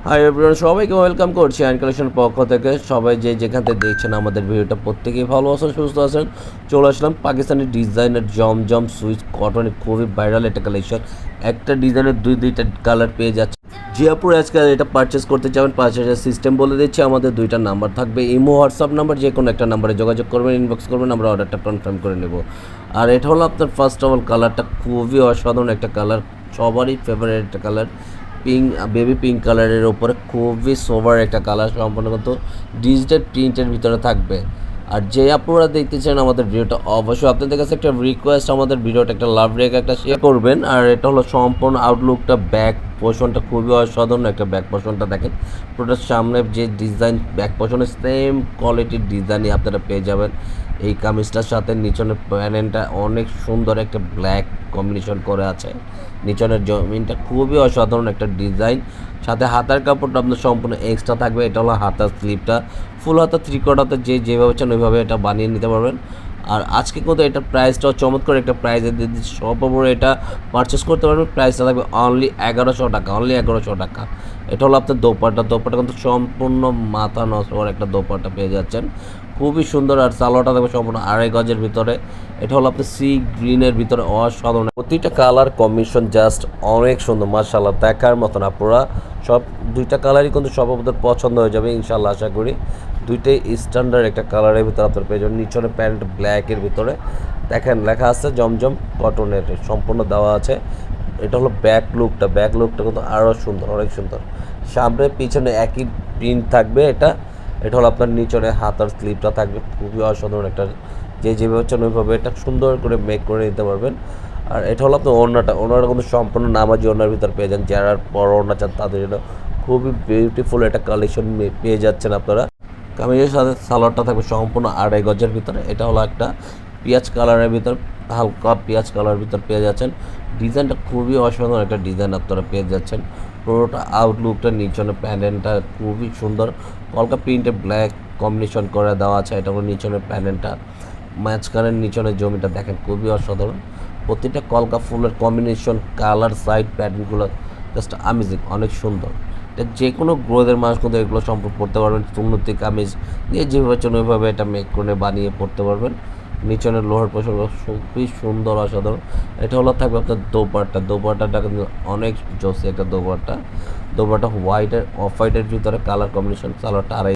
Hi everyone, সবাইকে welcome করছি and কালেকশনের পক্ষ থেকে। সবাই যে যেখান থেকে দেখছেন আমাদের ভিডিওটা, প্রত্যেকেই ভালো আছেন, সুস্থ আছেন। চলে আসলাম পাকিস্তানি ডিজাইনের জমজম সুইচ কটনের খুবই ভাইরাল একটা কালেকশন। একটা ডিজাইনের দুইটা কালার পেয়ে যাচ্ছে। জিয়াপুর আজকে এটা পারচেস করতে চাবেন, পারচেসের সিস্টেম বলে দিচ্ছি। আমাদের দুইটা নাম্বার থাকবে, ইমো হোয়াটসঅ্যাপ নাম্বার, যে কোনো একটা নাম্বারে যোগাযোগ করবেন, ইনবক্স করবেন, আমরা অর্ডারটা কনফার্ম করে নেব। আর এটা হলো আপনার ফার্স্ট অফ অল কালারটা খুবই অসাধারণ একটা কালার, সবারই ফেভারিট একটা কালার। পিঙ্ক, বেবি পিঙ্ক কালারের ওপরে খুবই সোবার একটা কালার, সম্পূর্ণ কিন্তু ডিজিটাল প্রিন্টের ভিতরে থাকবে। আর যে আপনারা দেখতে চান আমাদের ভিডিওটা, অবশ্যই আপনাদের কাছে একটা রিকোয়েস্ট, আমাদের ভিডিওটা একটা লাভ রেখে একটা শেয়ার করবেন। আর এটা হলো সম্পূর্ণ আউটলুকটা, ব্যাক পোর্শনটা খুবই অসাধারণ একটা ব্যাক পোর্শনটা দেখেন। প্রোডাক্ট সামনে যে ডিজাইন, ব্যাক পোর্শনে সেম কোয়ালিটির ডিজাইনই আপনারা পেয়ে যাবেন। এই কামিজটার সাথে নিচনের প্যানেলটা অনেক সুন্দর একটা ব্ল্যাক কম্বিনেশন করে আছে। নিচনের জমিনটা খুবই অসাধারণ একটা ডিজাইন। সাথে হাতার কাপড়টা আপনার সম্পূর্ণ এক্সট্রা থাকবে। এটা হলো হাতার স্লিপটা, ফুল হাতা থ্রি কোয়ার্টারতে যে যেভাবে চান ওইভাবে এটা বানিয়ে নিতে পারবেন। আর আজকে কিন্তু এটার প্রাইসটাও চমৎকার একটা প্রাইসে দিয়ে দিচ্ছি। সর্বোপরি এটা পারচেস করতে পারবেন, প্রাইসটা থাকবে অনলি 1100 টাকা, অনলি 1100 টাকা। এটা হলো আপনার দোপাট্টা কিন্তু সম্পূর্ণ মাথা নষ্ট করে একটা দোপাট্টা পেয়ে যাচ্ছেন, খুবই সুন্দর। আর সালোয়ারটা থাকবে সম্পূর্ণ 2.5 গজের ভিতরে। এটা হলো আপনার সি গ্রিনের ভিতরে, অসাধারণ প্রতিটা কালার কম্বিনেশন জাস্ট অনেক সুন্দর, মাশাআল্লাহ দেখার মতন। আপনারা সব দুইটা কালারই কিন্তু সব আপনাদের পছন্দ হয়ে যাবে ইনশাআল্লাহ, আশা করি। দুইটাই স্ট্যান্ডার্ড একটা কালারের ভিতরে আপনার পেয়ে যাবেন। নিচনে প্যান্ট ব্ল্যাকের ভিতরে দেখেন লেখা আছে জমজম কটনের, সম্পূর্ণ দেওয়া আছে। এটা হলো ব্যাক লুকটা কিন্তু আরও সুন্দর, অনেক সুন্দর। সামনে পিছনে একই প্রিন্ট থাকবে। এটা হলো আপনার নিচনে হাতার স্লিপটা থাকবে, খুবই অসাধারণ একটা, যে যেভাবে চান ওইভাবে এটা সুন্দর করে মেক করে নিতে পারবেন। আর এটা হলো আপনার ওড়নাটা কিন্তু সম্পূর্ণ নামাজি ওড়নার ভিতর পেয়ে যান। যারা বড় ওড়না চান তাদের জন্য খুবই বিউটিফুল একটা কালেকশন পেয়ে যাচ্ছেন আপনারা। কামিজের সাথে সালোয়ারটা থাকবে সম্পূর্ণ 2.5 গজের ভিতরে। এটা হলো একটা পেঁয়াজ কালারের ভিতর, হালকা পেঁয়াজ কালারের ভিতর পেয়ে যাচ্ছেন। ডিজাইনটা খুবই অসাধারণ একটা ডিজাইন আপনারা পেয়ে যাচ্ছেন। পুরোটা আউটলুকটা, নিচনে প্যানেলটা খুবই সুন্দর, কলকা প্রিন্টে ব্ল্যাক কম্বিনেশন করে দেওয়া আছে। এটা হলো নিচনের প্যানেলটা, মাঝখানের নিচনের জমিটা দেখেন খুবই অসাধারণ। প্রতিটা কলকা ফুলের কম্বিনেশন, কালার, সাইড প্যাটার্নগুলো জাস্ট আমেজিং, অনেক সুন্দর। এটা যে কোনো গ্রোদের মানুষ কিন্তু এগুলো সম্পর্ক পড়তে পারবেন। সুন্নতি কামিজ দিয়ে যেভাবে চান ওইভাবে এটা মেক করে বানিয়ে পড়তে পারবেন। নিচনের লোহার পোশাক খুবই সুন্দর, অসাধারণ। এটা হলো থাকবে আপনার দোপাট্টাটা কিন্তু অনেক জোসি একটা দোপাট্টা হোয়াইটের, অফ হোয়াইটের ভিতরে কালার কম্বিনেশন, কালারটা 2.5